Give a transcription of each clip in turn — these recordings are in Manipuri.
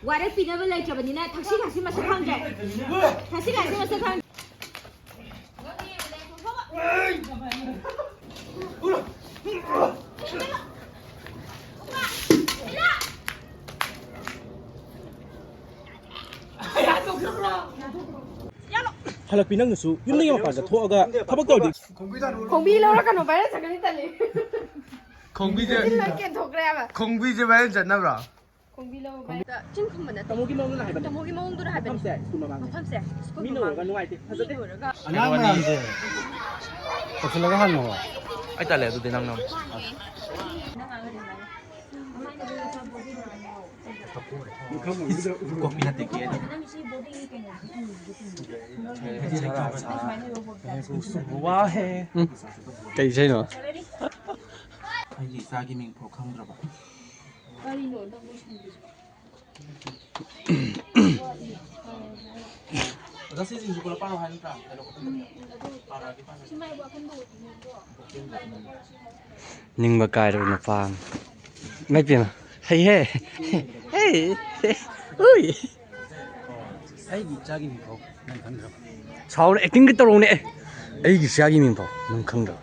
와래 피나블 레이저버니나 택시 가시 마서 칸죠. 택시 가시 마서 칸. 할락비 낭수 윤능이 맞아 토아가 타박도 공비 러라가노 바이라 잠깐 있다니. 공비제 이렇게 도그래봐. 공비제 말은 잤나봐. 공비 러 바이라 찐컴만 tamogi mo na haban tamogi maung도 하베. pamse 팜세. mino ga nuai te hazate 안녕 말이지. 어슬러가 한 거. 아이 딸래 도 되는 놈. 고민 한테 기회. 와해. Cây gì nữa? 아이 사기 민포 강 들어봐. 나 세진 주고 바로 하니까 내가 바라기 바라. Nhưng mà cài rồi nó phang. Mấy tiền hey hey hey ui 아이 자기 민포 강 들어봐. cháu lại tính cái tàu này ấy cái sao mình bảo nó không được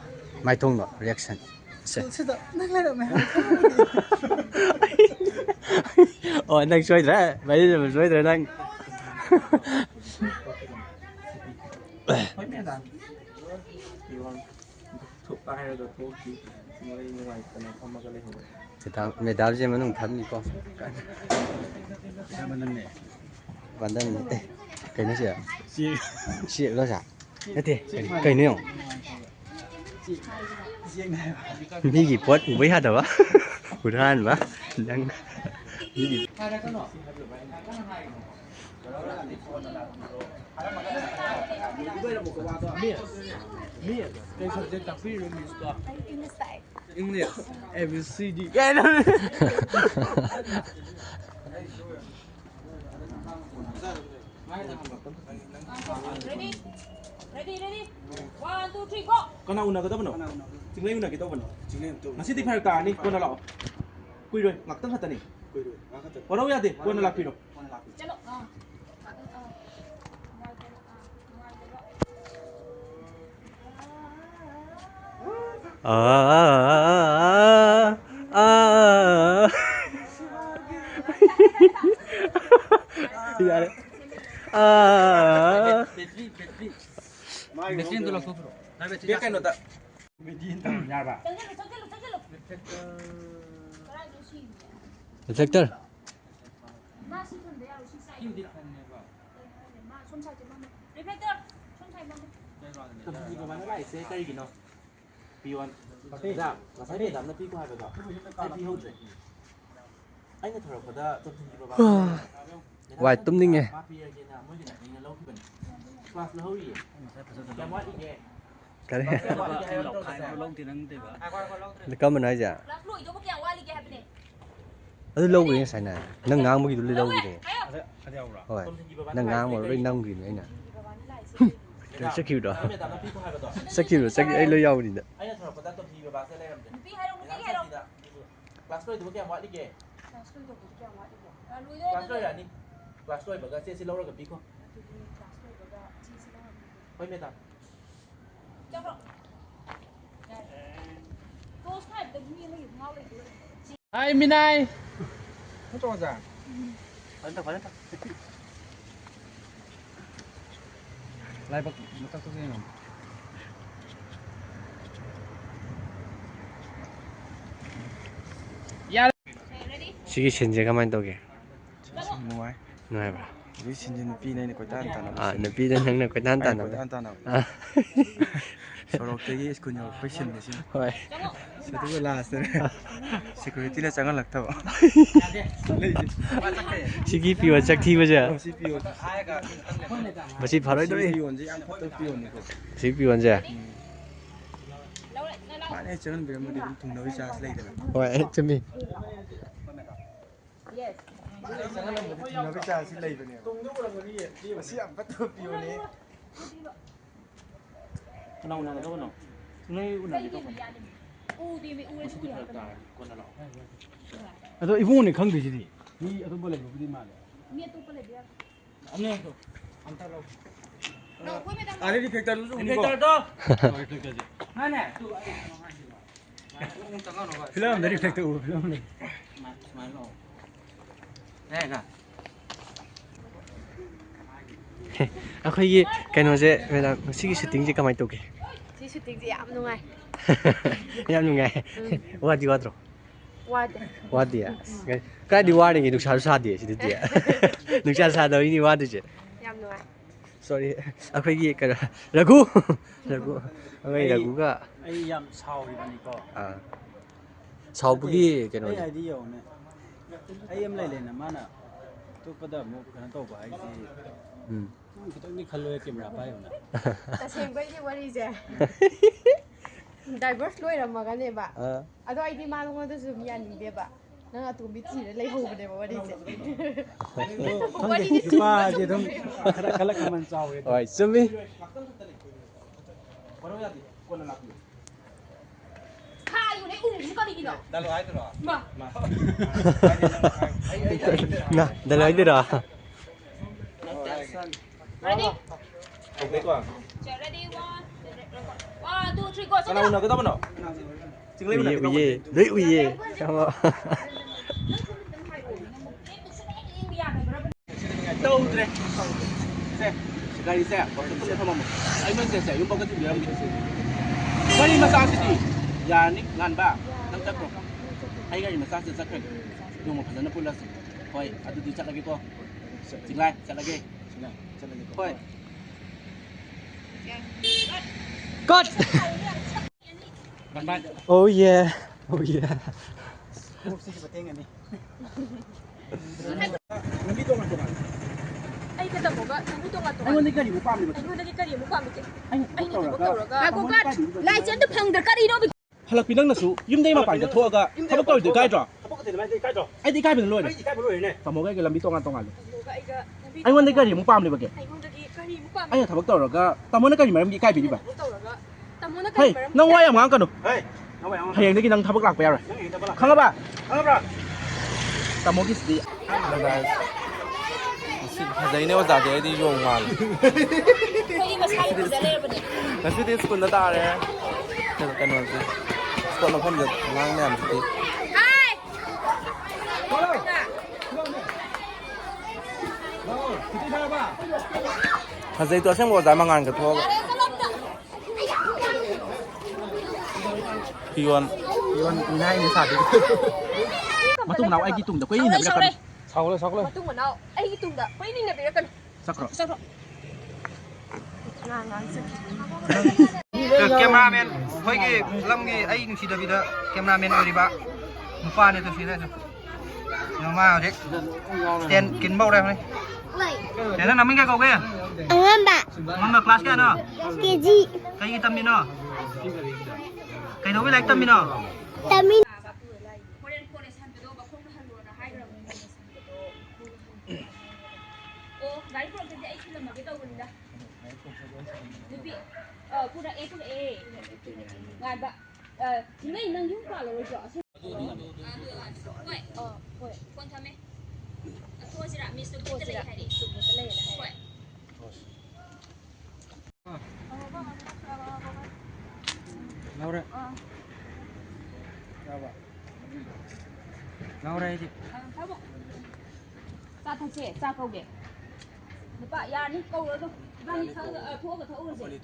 mai thông đó reaction sẽ đang xoay ra bây giờ mình xoay rồi đang mẹ đào gì mà nó thấm đi con bản thân cái nó gì à chị nó sao thế thì cái nữaมีกี่พวดไม่หัดหรอวะอุทานวะยังมีกี่English ABCD Ready. 1, 2, 3, go. con nào una cái tao bẩn chính lấy una cái tao bẩn mà xin đi phải cả đi con nào lọ quy rồi ngặt tất hết tani ở đâu vậy thì con nào lạc quy rồi Chalo. dạ đấy Mesin tu langsung bro. biết cái nó ta nhà bà Reflector tập gì mà nó lại xe cây gì nó P1 dạ mà sai để đám nó P2 rồi đó ai P hơn rồi anh cái thằng đó tập gì mà vài tấm đinh nghe cái đấy có mình nói gì à lâu rồi xài này nâng ngang mới đi lâu gì rồi nâng ngang mà lên nâng gì nữa nè sắc kêu đó sắc kêu rồi sắc ấy lấy dâu gì nữa Kelas 2 tu bukan buat lagi. Kelas 2 lah ni. Kelas 2 bagai saya silau ke piko. Oi meta. Hai Minai. Nó cho ra. Ấn tập. Lại bắt nó tắt cái gì không? 시기 현재가 많이 떠게 Muai. nói bà Vì xin dân pi này có tan tan. à nó bị đến thằng này có tan tan Có nào tan tan nào. à Sau đó cái của nhau phải xin để xin. rồi Sẽ tôi là sẽ. Security là chẳng lạc thầu. 시기 비와 짝티 보자 CPU. 마치 바로 이더니 CPU 언제 안 또 CPU này. 시기 언제 Bạn ấy chẳng biết mà đi thùng nấu trà lấy được. rồi cho mình Chẳng là một thùng nấu trà xin lấy được nè. Mà sẽ bắt đầu CPU này. nào una cái tao bẩn này una cái tao bẩn ꯎꯗꯤ ꯃꯤ ꯎꯔꯁꯨ ꯁꯤꯗꯤ ꯐꯔꯛ ꯌꯥꯗꯕ ꯇꯥꯔꯦ ꯀꯣꯟꯅ ꯂꯥꯛꯑꯣ ꯑꯗꯣ ꯏꯕꯨꯡꯅꯤ ꯈꯪꯗꯣꯏꯁꯤꯗꯤ ꯃꯤ ꯑꯇꯣꯞꯄ ꯂꯩꯕꯕꯨꯗꯤ ꯃꯥꯜꯂꯦ ꯃꯤ ꯑꯇꯣꯞꯄ ꯂꯩꯕ ꯌꯥꯕ ꯑꯅꯦ ꯑꯝꯇ ꯂꯧ ꯑꯩꯈꯣꯏ ꯃꯦꯗꯥꯝ ꯑꯔꯦ ꯔꯤꯐꯦꯛꯇꯔꯗꯨꯁꯨ ꯎꯅꯤꯀꯣ ꯔꯤꯐꯦꯛꯇꯔꯁꯦ ꯃꯥꯅꯦ ꯐꯤꯂꯝꯗ ꯔꯤꯐꯦꯛꯇꯔ ꯎꯕ ꯐꯤꯂꯝꯗ ꯁꯨꯃꯥꯏꯅ ꯂꯥꯛꯑꯣ ꯌꯥꯏꯅ ꯑꯩꯈꯣꯏꯒꯤ ꯀꯩꯅꯣꯁꯦ ꯃꯦꯗꯥꯝ ꯉꯁꯤꯒꯤ ꯁꯨꯇꯤꯡꯁꯦ ꯀꯃꯥꯏꯅ ꯇꯧꯒꯦ ꯁꯤ ꯁꯨꯇꯤꯡꯁꯦ ꯌꯥꯝ ꯅꯨꯡꯉꯥꯏ ꯌꯥꯝ ꯅꯨꯡꯉꯥꯏ ꯋꯥꯗꯤ ꯋꯥꯗ꯭ꯔꯣ ꯋꯥꯗꯦ ꯋꯥꯗꯦ ꯀꯥꯏꯗꯤ ꯋꯥꯔꯤꯉꯩ ꯅꯨꯡꯁꯥꯁꯨ ꯁꯥꯗꯦ ꯁꯤꯗꯗꯤ ꯅꯨꯡꯁꯥ ꯁꯥꯗꯕꯩꯅꯤ ꯋꯥꯗꯣꯏꯁꯦ ꯌꯥꯝ ꯅꯨꯡꯉꯥꯏ ꯁꯣꯔꯤ ꯑꯩꯈꯣꯏꯒꯤ ꯀꯩꯅꯣ ꯔꯘꯨ ꯑꯩꯈꯣꯏ ꯔꯘꯨꯒ ꯑꯩ ꯌꯥꯝ ꯁꯥꯎꯔꯤꯕꯅꯤꯀꯣ ꯁꯥꯎꯕꯒꯤ ꯑꯩ ꯀꯩꯅꯣꯅꯦ ꯍꯥꯏꯗꯤ ꯌꯧꯅꯦ ꯑꯩ ꯑꯃ ꯂꯩꯅ ꯃꯥꯅ ꯑꯇꯣꯞꯄꯗ ꯑꯃꯨꯛ ꯀꯩꯅꯣ ꯇꯧꯕ ꯍꯥꯏꯁꯤ खितंदी खल्लो कैमरा पायोना तसेंबैदि वरीसे डाइवर्स लोइरमगनेबा अदो आइदि मालुंगोदसु मियानिंदेबा नंग अतुबी थिरे लेहौबनेबा वरीसे वरीदि पाजे दम खरा खलक मन चावे होय चुमी बरो यादी कोन लाखियो खायुने उंसु करिगिनो दालो हाइदरो मा ना दालो हाइदरो Ready? Okay ko. Ready? 1, 2, 3, go. Kana una kita mana? Single una kita. Uye, doi uye. Sama. Tahu tre. Se, sekali saya. Waktu tu sama mu. Ai men saya, yung bagat biar gitu. Kali masa sini. Ya ni ngan ba. Nang tak ko. Ai kali masa sini sakit. Yung mo pasana pula sih. Hoy, atu di cak lagi ko. Singlai, cak lagi. Hoy. Cut. Oh yeah. Oh yeah. Sih penting ini. Ay kata mo ba? Nabuto nga to. Ay wala kali mo pamli. Ay wala kali mo pamli. Ay ni to tawraga. Ako kat. Lai chen to phangdar kari no. Halak pinang nasu, yum dai ma pai da thoga. Thaba ko de kai tro. Thaba ko de mai kai tro. Ai di kai bin loi. Ai di kai bin loi ne. Tamo kai ke lambi tongan tongan. Ai wala kali mo pamli ba ke? Ay wala kali mo pamli. Ai thaba tawraga. Tamo na kali maram gi kai bi ba. Tawraga. Tamo na Hey, kali maram. nang wai am ngang kanu. Hey. Nang wai am. Hayang dagi nang thaba lak pa yara. Khang ba? Khang ba? Tamo gi sti. Fazai ne wa za de di yong ma. Koy masai ko dale ba ni. Ngasi di school na tare. Kanu si. School ma pham de ngang ne am sti. Ai. Fazai to sang wa za ma ngang ka thoga. Pion inai ni sa di. Matung nào ai ki tung da koi ni na kan. Sakle. Matung manao. Ai itungda. Koy ni na birakan. Sakro. Sakro. Ngang sakit. cameraman hoigi lamgi ai nung sida bida cameraman oriba nupa ne to sida nama rek ten kin bau re ne na namin ka ko ge ngamba class ka no kg kai tam ni no kai no bi like tam ni no Gari pro tadi ai film mage tau benda. Nupi pura A ngan ba ngai nang yung pa lo jo. Oi oi kon thame. Ko sira miss to kita lai hai su ko lai na hai. Laura. Laura ini. Thabo. Sa tha che sa câu ge. Nupa ya ni câu rồi đâu. Bani thau thua ga thau rồi.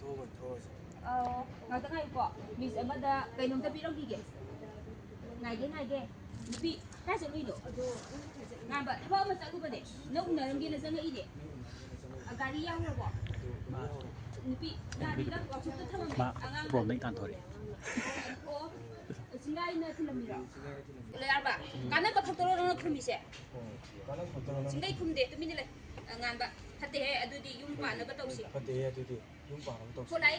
Ngai ta ngai ko. Miss amada kai nom ta pi rong gi ge. Ngai ge. Nupi ka se lui do. Ngai ba thabo ma sa lu ba de. Nong na rong gi na sa ngai de. Gari yang ro bo. Nupi na di da ko chu ta thama me. Angang Pro nai kan thori. Oh. Singai na thilami ro. Le arba. Kana ka thak to ro na thumi se. Singai khum de tu mi ni le. Ngan ba. Hati he adudi yung pa na ba tau si. Pati ya tu yung parang to. Ko lai